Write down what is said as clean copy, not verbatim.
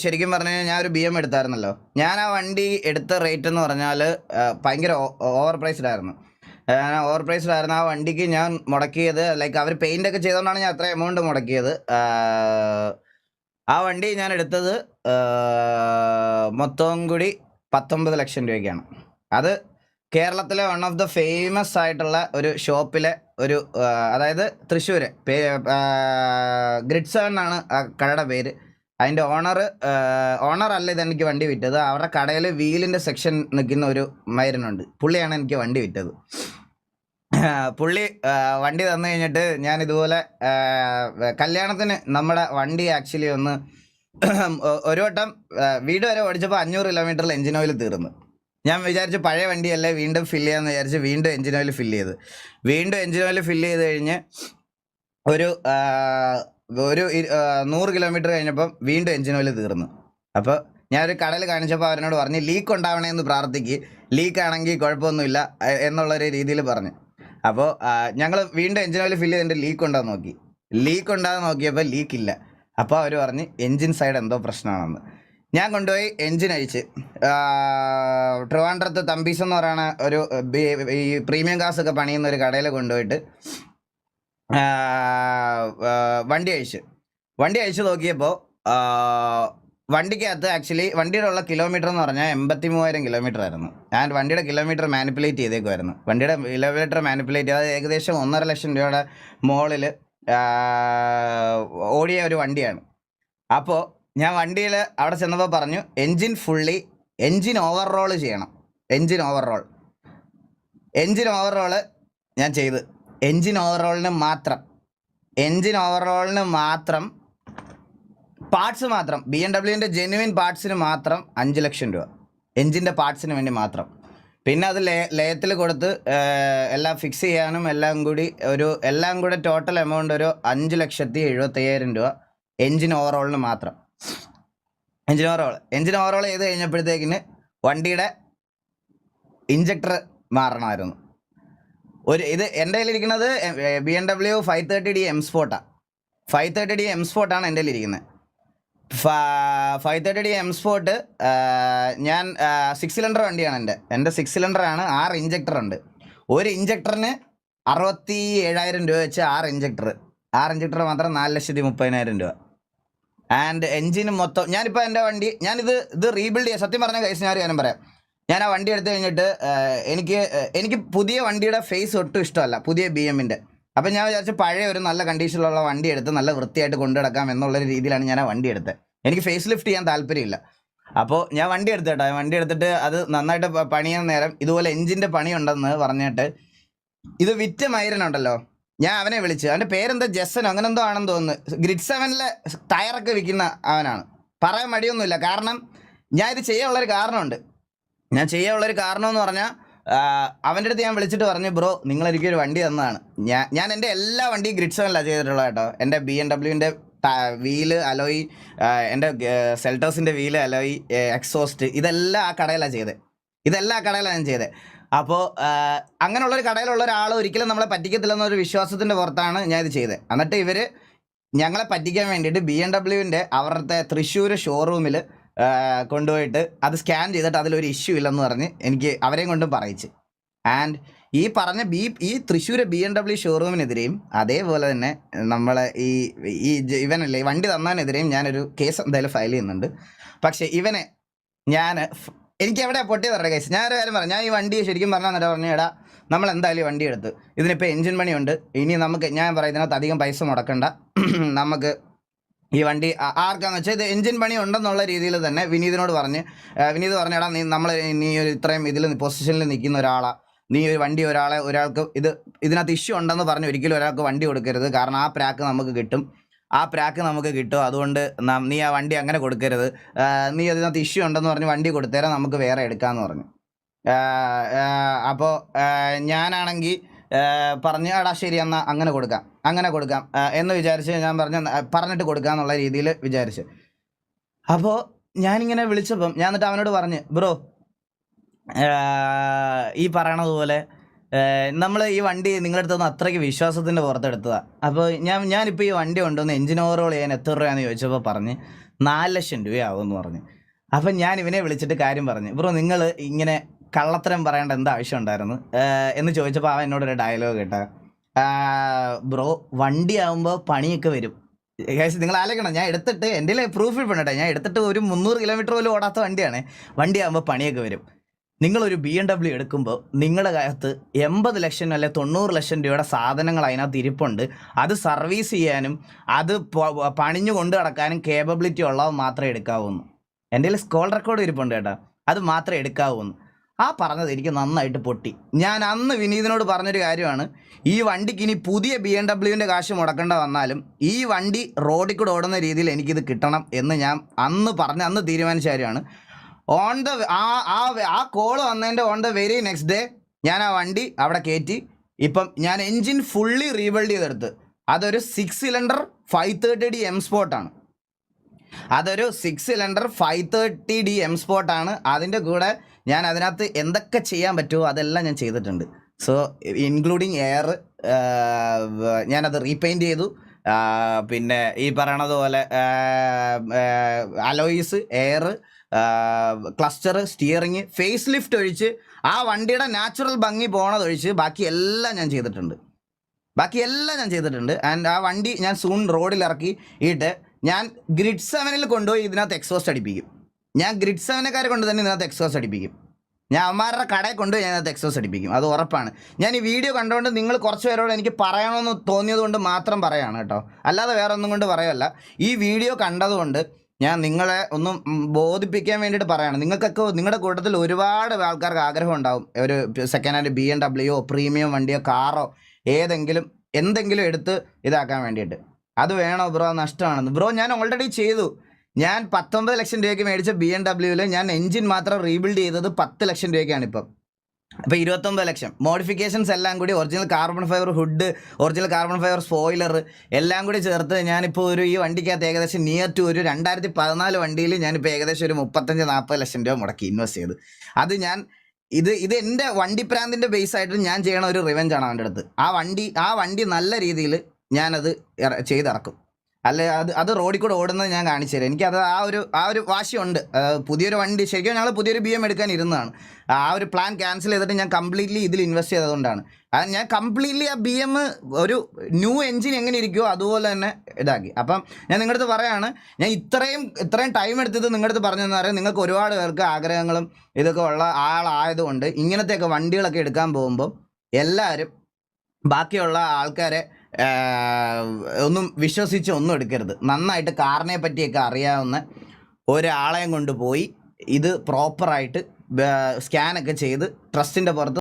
ശരിക്കും പറഞ്ഞു കഴിഞ്ഞാൽ ഞാൻ ഒരു BM എടുത്തായിരുന്നല്ലോ. ഞാൻ ആ വണ്ടി എടുത്ത റേറ്റ് എന്ന് പറഞ്ഞാൽ ഭയങ്കര ഓവർ പ്രൈസ്ഡ് ആയിരുന്നു. ഓവർ പ്രൈസ്ഡ് ആയിരുന്നു. ആ വണ്ടിക്ക് ഞാൻ മുടക്കിയത് ലൈക്ക് അവർ പെയിൻ്റ് ഒക്കെ ചെയ്തുകൊണ്ടാണ് ഞാൻ അത്ര എമൗണ്ട് മുടക്കിയത്. ആ വണ്ടി ഞാൻ എടുത്തത് മൊത്തം കൂടി 19 ലക്ഷം രൂപയ്ക്കാണ്. അത് കേരളത്തിലെ വൺ ഓഫ് ദ ഫേമസ് ആയിട്ടുള്ള ഒരു ഷോപ്പിലെ ഒരു അതായത് തൃശ്ശൂർ ഗ്രിഡ് 7 ആണ് ആ കടയുടെ പേര്. അതിൻ്റെ ഓണർ അല്ല ഇതെനിക്ക് വണ്ടി വിറ്റത്. അവരുടെ കടയിൽ വീലിൻ്റെ സെക്ഷൻ നിൽക്കുന്ന ഒരു മൈരനുണ്ട്, പുള്ളിയാണ് എനിക്ക് വണ്ടി വിറ്റത്. പുള്ളി വണ്ടി തന്നു കഴിഞ്ഞിട്ട് ഞാൻ ഇതുപോലെ കല്യാണത്തിന് നമ്മുടെ വണ്ടി ആക്ച്വലി ഒന്ന് ഒരു വട്ടം വീട് വരെ ഓടിച്ചപ്പോൾ 500 കിലോമീറ്ററിൽ എഞ്ചിൻ ഓയിൽ തീർന്നു. ഞാൻ വിചാരിച്ചു പഴയ വണ്ടിയല്ലേ, വീണ്ടും ഫില്ല് ചെയ്യാമെന്ന് വിചാരിച്ച് വീണ്ടും എഞ്ചിൻ ഓയിൽ ഫില്ല് ചെയ്ത് കഴിഞ്ഞ് ഒരു 100 കിലോമീറ്റർ കഴിഞ്ഞപ്പം വീണ്ടും എഞ്ചിൻ ഓയിൽ തീർന്നു. അപ്പോൾ ഞാനൊരു കടയിൽ കാണിച്ചപ്പോൾ അവരോട് പറഞ്ഞ് ലീക്ക് ഉണ്ടാവണമെന്ന് പ്രാർത്ഥിക്ക്, ലീക്കാണെങ്കിൽ കുഴപ്പമൊന്നുമില്ല എന്നുള്ളൊരു രീതിയിൽ പറഞ്ഞു. അപ്പോൾ ഞങ്ങൾ വീണ്ടും എഞ്ചിൻ ഓയിൽ ഫില്ല് ചെയ്തിട്ട് ലീക്ക് ഉണ്ടോയെന്ന് നോക്കി. ലീക്ക് ഉണ്ടാകുന്ന നോക്കിയപ്പോൾ ലീക്കില്ല. അപ്പോൾ അവർ പറഞ്ഞ് എൻജിൻ സൈഡ് എന്തോ പ്രശ്നമാണെന്ന്. ഞാൻ കൊണ്ടുപോയി എൻജിൻ അഴിച്ച് ട്രിവാൻഡ്രത്ത് തമ്പീസ് എന്ന് പറയുന്ന ഒരു ഈ പ്രീമിയം കാസ് ഒക്കെ പണിയുന്ന ഒരു കടയിൽ കൊണ്ടുപോയിട്ട് വണ്ടി അഴിച്ച് നോക്കിയപ്പോൾ വണ്ടിക്കകത്ത് ആക്ച്വലി വണ്ടിയുടെ ഉള്ള കിലോമീറ്റർ എന്ന് പറഞ്ഞാൽ 83,000 കിലോമീറ്റർ ആയിരുന്നു. ഞാൻ വണ്ടിയുടെ കിലോമീറ്റർ മാനിപ്പുലേറ്റ് ചെയ്തേക്കുമായിരുന്നു. വണ്ടിയുടെ കിലോമീറ്റർ മാനിപ്പുലേറ്റ് ചെയ്ത് ഏകദേശം 1.5 ലക്ഷം രൂപയുടെ മുകളിൽ ഓടിയ ഒരു വണ്ടിയാണ്. അപ്പോൾ ഞാൻ വണ്ടിയിൽ അവിടെ ചെന്നപ്പോൾ പറഞ്ഞു എൻജിൻ ഓവർറോൾ ചെയ്യണം. എൻജിൻ ഓവർറോൾ ഞാൻ ചെയ്ത് എൻജിൻ ഓവർറോളിന് മാത്രം പാർട്സ് മാത്രം BMW ജെന്യുവിൻ പാർട്സിന് മാത്രം 5 ലക്ഷം രൂപ, എൻജിൻ്റെ പാർട്സിന് വേണ്ടി മാത്രം. പിന്നെ അത് ലയത്തിൽ കൊടുത്ത് എല്ലാം ഫിക്സ് ചെയ്യാനും എല്ലാം കൂടെ ടോട്ടൽ എമൗണ്ട് ഒരു 5,75,000 രൂപ എൻജിൻ ഓവറോളിന് മാത്രം. എൻജിൻ ഓവറോൾ ചെയ്ത് കഴിഞ്ഞപ്പോഴത്തേക്കിന് വണ്ടിയുടെ ഇഞ്ചക്ടർ മാറണമായിരുന്നു. ഇത് എൻ്റെ കയ്യിലിരിക്കുന്നത് BMW 530D M Sportആണ്. 530D M Sportആണ് എൻ്റെ കയ്യിലിരിക്കുന്നത്. 530D M Sport ഞാൻ 6 സിലിണ്ടർ വണ്ടിയാണ്. എൻ്റെ 6 സിലിണ്ടറാണ്. 6 ഇഞ്ചക്ടർ ഉണ്ട്. ഒരു ഇഞ്ചക്ടറിന് 67,000 രൂപ വെച്ച് 6 ഇഞ്ചക്ടർ മാത്രം 4,30,000 രൂപ. ആൻഡ് എൻജിന് മൊത്തം ഞാനിപ്പോൾ എൻ്റെ വണ്ടി ഇത് റീബിൽഡ് ചെയ്യാൻ സത്യം പറഞ്ഞ കേസ് ഞാൻ ഒരു കാര്യം പറയാം. ഞാൻ ആ വണ്ടി എടുത്തു കഴിഞ്ഞിട്ട് എനിക്ക് പുതിയ വണ്ടിയുടെ ഫേസ് ഒട്ടും ഇഷ്ടമല്ല, പുതിയ BMൻ്റെ. അപ്പം ഞാൻ വിചാരിച്ചു പഴയ ഒരു നല്ല കണ്ടീഷനിലുള്ള വണ്ടി എടുത്ത് നല്ല വൃത്തിയായിട്ട് കൊണ്ടുനടക്കാം എന്നുള്ളൊരു രീതിയിലാണ് ഞാൻ ആ വണ്ടി എടുത്തത്. എനിക്ക് ഫേസ് ലിഫ്റ്റ് ചെയ്യാൻ താല്പര്യമില്ല. അപ്പോൾ ഞാൻ വണ്ടി എടുത്തിട്ട് അത് നന്നായിട്ട് പണിയാൻ നേരം ഇതുപോലെ എൻജിൻ്റെ പണിയുണ്ടെന്ന് പറഞ്ഞിട്ട് ഇത് വിറ്റ മൈരനുണ്ടല്ലോ, ഞാൻ അവനെ വിളിച്ച്, അവൻ്റെ പേരെന്താ ജെസനോ അങ്ങനെ എന്തോ ആണെന്ന് തോന്നുന്നു. ഗ്രിഡ് 7 ടയറൊക്കെ വിൽക്കുന്ന അവനാണ്. പറയാൻ മടിയൊന്നുമില്ല, കാരണം ഞാൻ ഇത് ചെയ്യാനുള്ളൊരു കാരണമുണ്ട്. എന്ന് പറഞ്ഞാൽ അവൻ്റെ അടുത്ത് ഞാൻ വിളിച്ചിട്ട് പറഞ്ഞു, ബ്രോ നിങ്ങളെനിക്കൊരു വണ്ടി തന്നതാണ്. ഞാൻ എൻ്റെ എല്ലാ വണ്ടിയും ഗ്രിഡ് 7 ചെയ്തിട്ടുള്ളത് കേട്ടോ. എൻ്റെ BMWൻ്റെ വീല് അലോയി, എൻ്റെ സെൽട്ടോസിൻ്റെ വീല് അലോയി, എക്സോസ്റ്റ്, ഇതെല്ലാം ആ കടയിലാണ് ചെയ്തത്. അപ്പോൾ അങ്ങനെയുള്ളൊരു കടയിലുള്ള ഒരാൾ ഒരിക്കലും നമ്മളെ പറ്റിക്കത്തില്ലെന്നൊരു വിശ്വാസത്തിൻ്റെ പുറത്താണ് ഞാൻ ഇത് ചെയ്തത്. എന്നിട്ട് ഇവർ ഞങ്ങളെ പറ്റിക്കാൻ വേണ്ടിയിട്ട് BMW അവരുടെ തൃശ്ശൂർ ഷോറൂമിൽ കൊണ്ടുപോയിട്ട് അത് സ്കാൻ ചെയ്തിട്ട് അതിലൊരു ഇഷ്യൂ ഇല്ലെന്ന് പറഞ്ഞ് എനിക്ക് അവരെയും കൊണ്ടും പറയിച്ച്. ആൻഡ് ഈ പറഞ്ഞ ഈ തൃശ്ശൂർ BMW ഷോറൂമിനെതിരെയും അതേപോലെ തന്നെ നമ്മളെ ഇവനല്ലേ വണ്ടി തന്നതിനെതിരെയും ഞാനൊരു കേസ് എന്തായാലും ഫയൽ ചെയ്യുന്നുണ്ട്. പക്ഷേ ഇവനെ എനിക്ക് എവിടെ പൊട്ടിയത് പറഞ്ഞ കേസ്. ഞാനൊരു കാര്യം പറയാം, ഞാൻ ഈ വണ്ടി ശരിക്കും പറഞ്ഞാൽ പറഞ്ഞു, എടാ നമ്മൾ എന്തായാലും വണ്ടി എടുത്ത് ഇതിനിപ്പോൾ എൻജിൻ പണിയുണ്ട്, ഇനി ഞാൻ പറയാം ഇതിനകത്ത് അധികം പൈസ മുടക്കണ്ട, നമുക്ക് ഈ വണ്ടി ആർക്കാന്ന് വെച്ചാൽ ഇത് എൻജിൻ പണി ഉണ്ടെന്നുള്ള രീതിയിൽ തന്നെ വിനീത് പറഞ്ഞടാ നീ ഒരു ഇത്രയും ഇതിൽ പൊസിഷനിൽ നിൽക്കുന്ന ഒരാളാണ്, നീ ഒരു വണ്ടി ഒരാൾക്ക് ഇതിനകത്ത് ഇഷ്യൂ ഉണ്ടെന്ന് പറഞ്ഞ് ഒരിക്കലും ഒരാൾക്ക് വണ്ടി കൊടുക്കരുത്. കാരണം ആ പ്രാക്ക് നമുക്ക് കിട്ടും. അതുകൊണ്ട് നീ ആ വണ്ടി അങ്ങനെ കൊടുക്കരുത്. നീ അതിനകത്ത് ഇഷ്യൂ ഉണ്ടെന്ന് പറഞ്ഞ് വണ്ടി കൊടുത്തേരാം, നമുക്ക് വേറെ എടുക്കാമെന്ന് പറഞ്ഞു. അപ്പോൾ ഞാനാണെങ്കിൽ പറഞ്ഞ് എടാ ശരി എന്നാൽ അങ്ങനെ കൊടുക്കാം എന്ന് വിചാരിച്ച് ഞാൻ പറഞ്ഞിട്ട് കൊടുക്കാമെന്നുള്ള രീതിയിൽ വിചാരിച്ച്. അപ്പോൾ ഞാനിങ്ങനെ വിളിച്ചപ്പം ഞാൻ എന്നിട്ട് അവനോട് പറഞ്ഞ്, ബ്രോ ഈ പറയണതുപോലെ നമ്മൾ ഈ വണ്ടി നിങ്ങളുടെ അടുത്ത് നിന്ന് അത്രയ്ക്ക് വിശ്വാസത്തിൻ്റെ പുറത്തെടുത്തതാണ്. അപ്പോൾ ഞാനിപ്പോൾ ഈ വണ്ടി കൊണ്ടുവന്ന് എഞ്ചിൻ ഓവറോൾ ചെയ്യാൻ എത്ര രൂപയാണെന്ന് ചോദിച്ചപ്പോൾ പറഞ്ഞ് 4 ലക്ഷം രൂപയാവും എന്ന് പറഞ്ഞു. അപ്പം ഞാൻ ഇവനെ വിളിച്ചിട്ട് കാര്യം പറഞ്ഞു, ബ്രോ നിങ്ങൾ ഇങ്ങനെ കള്ളത്തരം പറയേണ്ട എന്താ ആവശ്യം ഉണ്ടായിരുന്നു എന്ന് ചോദിച്ചപ്പോൾ അവൻ എന്നോടൊരു ഡയലോഗ് കേട്ടാ, ബ്രോ വണ്ടിയാവുമ്പോൾ പണിയൊക്കെ വരും. നിങ്ങൾ ആലോചിക്കണം, ഞാൻ എടുത്തിട്ട് എൻ്റെ പ്രൂഫ് ഇപ്പണ്ടേ, ഞാൻ എടുത്തിട്ട് ഒരു 300 കിലോമീറ്റർ പോലും ഓടാത്ത വണ്ടിയാകുമ്പോൾ പണിയൊക്കെ വരും. നിങ്ങളൊരു BMW എടുക്കുമ്പോൾ നിങ്ങളുടെ കാലത്ത് 80 ലക്ഷം അല്ലെ 90 ലക്ഷം രൂപയുടെ സാധനങ്ങൾ അതിനകത്ത് ഇരിപ്പുണ്ട്. അത് സർവീസ് ചെയ്യാനും അത് പണിഞ്ഞു കൊണ്ട് നടക്കാനും കേപ്പബിലിറ്റി ഉള്ളവ മാത്രമേ എടുക്കാവൂന്ന്. എൻ്റെ സ്കോൾ റെക്കോർഡ് ഇരിപ്പുണ്ട് കേട്ടോ, അത് മാത്രമേ എടുക്കാവൂന്ന്. ആ പറഞ്ഞത് എനിക്ക് നന്നായിട്ട് പൊട്ടി. ഞാൻ അന്ന് വിനീതിനോട് പറഞ്ഞൊരു കാര്യമാണ്, ഈ വണ്ടിക്ക് ഇനി പുതിയ BMW കാശ് മുടക്കേണ്ട വന്നാലും ഈ വണ്ടി റോഡിൽ കൂടെ ഓടുന്ന രീതിയിൽ എനിക്കിത് കിട്ടണം എന്ന് ഞാൻ അന്ന് തീരുമാനിച്ച കാര്യമാണ്. ആ കോള് വന്നതിൻ്റെ on the very next day ഞാൻ ആ വണ്ടി അവിടെ കയറ്റി. ഇപ്പം ഞാൻ എൻജിൻ ഫുള്ളി റീബിൽഡ് ചെയ്തെടുത്ത്. അതൊരു 6 സിലിണ്ടർ 530D M സ്പോർട്ടാണ്. അതൊരു 6 സിലിണ്ടർ 530D M സ്പോർട്ടാണ്. അതിൻ്റെ കൂടെ ഞാൻ അതിനകത്ത് എന്തൊക്കെ ചെയ്യാൻ പറ്റുമോ അതെല്ലാം ഞാൻ ചെയ്തിട്ടുണ്ട്. സോ ഇൻക്ലൂഡിങ് എയർ ഞാനത് റീപെയിൻറ്റ് ചെയ്തു. പിന്നെ ഈ പറയണത് പോലെ alloys, air, cluster, steering, face lift ഒഴിച്ച് ആ വണ്ടിയുടെ നാച്ചുറൽ ഭംഗി പോണതൊഴിച്ച് ബാക്കിയെല്ലാം ഞാൻ ചെയ്തിട്ടുണ്ട്. ആൻഡ് ആ വണ്ടി ഞാൻ സൂൺ റോഡിൽ ഇറക്കിയിട്ട് ഞാൻ ഗ്രിഡ് 7 കൊണ്ടുപോയി ഇതിനകത്ത് എക്സോസ്റ്റ് അടിപ്പിക്കും. ഞാൻ ഗ്രിഡ് 7 കൊണ്ട് തന്നെ ഇതിനകത്ത് എക്സോസ്റ്റ് അടിപ്പിക്കും. ഞാൻ അവന്മാരുടെ കടയിൽ കൊണ്ടുപോയി ഇതിനകത്ത് എക്സോസ്റ്റ് അടിപ്പിക്കും, അത് ഉറപ്പാണ്. ഞാൻ ഈ വീഡിയോ കണ്ടുകൊണ്ട് നിങ്ങൾ കുറച്ച് പേരോട് എനിക്ക് പറയണമെന്ന് തോന്നിയത് കൊണ്ട് മാത്രം പറയാണ് കേട്ടോ, അല്ലാതെ വേറെ ഒന്നും കൊണ്ട് പറയല്ല. ഈ വീഡിയോ കണ്ടതുകൊണ്ട് ഞാൻ നിങ്ങളെ ഒന്ന് ബോധിപ്പിക്കാൻ വേണ്ടിയിട്ട് പറയാണ്. നിങ്ങൾക്കൊക്കെ നിങ്ങളുടെ കൂട്ടത്തിൽ ഒരുപാട് ആൾക്കാർക്ക് ആഗ്രഹം ഉണ്ടാവും ഒരു സെക്കൻഡ് ഹാൻഡ് BMW പ്രീമിയം വണ്ടിയോ കാറോ എന്തെങ്കിലും എടുത്ത് ഇതാക്കാൻ വേണ്ടിയിട്ട്. അത് വേണോ ബ്രോ, നഷ്ടമാണെന്ന്. ബ്രോ ഞാൻ ഓൾറെഡി ചെയ്തു. ഞാൻ 19 ലക്ഷം രൂപയ്ക്ക് മേടിച്ച BMW ഞാൻ എൻജിൻ മാത്രം റീബിൽഡ് ചെയ്തത് 10 ലക്ഷം രൂപയ്ക്കാണ്. ഇപ്പം 29 ലക്ഷം മോഡിഫിക്കേഷൻസ് എല്ലാം കൂടി, original carbon fibre hood, original carbon fibre spoiler എല്ലാം കൂടി ചേർത്ത് ഞാനിപ്പോൾ ഈ വണ്ടിക്കകത്ത് ഏകദേശം നിയർ ടു ഒരു 2014 വണ്ടിയിൽ ഞാനിപ്പോൾ ഏകദേശം ഒരു 35-40 ലക്ഷം രൂപ മുടക്കി ഇൻവെസ്റ്റ് ചെയ്ത്. അത് ഞാൻ ഇത് എൻ്റെ വണ്ടിപ്രാന്തിൻ്റെ ബേസ് ആയിട്ട് ഞാൻ ചെയ്യണ ഒരു റിവെഞ്ചാണ് അവൻ്റെ അടുത്ത്. ആ വണ്ടി നല്ല രീതിയിൽ ഞാനത് ചെയ്തിറക്കും. അല്ലെ അത് റോഡിൽ കൂടെ ഓടുന്നത് ഞാൻ കാണിച്ചു തരാം. എനിക്കത് ആ ഒരു വാശിയുണ്ട്. പുതിയൊരു വണ്ടി, ശരിക്കും ഞങ്ങൾ പുതിയൊരു BM എടുക്കാൻ ഇരുന്നതാണ്. ആ ഒരു പ്ലാൻ ക്യാൻസൽ ചെയ്തിട്ട് ഞാൻ കംപ്ലീറ്റ്ലി ഇതിൽ ഇൻവെസ്റ്റ് ചെയ്തതുകൊണ്ടാണ്. ഞാൻ കംപ്ലീറ്റ്ലി ആ BM ഒരു ന്യൂ എൻജിൻ എങ്ങനെ ഇരിക്കുമോ അതുപോലെ തന്നെ ഇതാക്കി. അപ്പം ഞാൻ നിങ്ങളുടെ അടുത്ത് പറയാണ്, ഞാൻ ഇത്രയും ടൈം എടുത്തത് നിങ്ങളുടെ അടുത്ത് പറഞ്ഞതെന്ന് പറയാം, നിങ്ങൾക്ക് ഒരുപാട് പേർക്ക് ആഗ്രഹങ്ങളും ഇതൊക്കെ ഉള്ള ആളായതുകൊണ്ട് ഇങ്ങനത്തെയൊക്കെ വണ്ടികളൊക്കെ എടുക്കാൻ പോകുമ്പോൾ എല്ലാവരും ബാക്കിയുള്ള ആൾക്കാരെ ഒന്നും വിശ്വസിച്ച് ഒന്നും എടുക്കരുത്. നന്നായിട്ട് കാറിനെ പറ്റിയൊക്കെ അറിയാവുന്ന ഒരാളെയും കൊണ്ടുപോയി ഇത് പ്രോപ്പറായിട്ട് സ്കാനൊക്കെ ചെയ്ത് ട്രസ്റ്റിൻ്റെ പുറത്ത്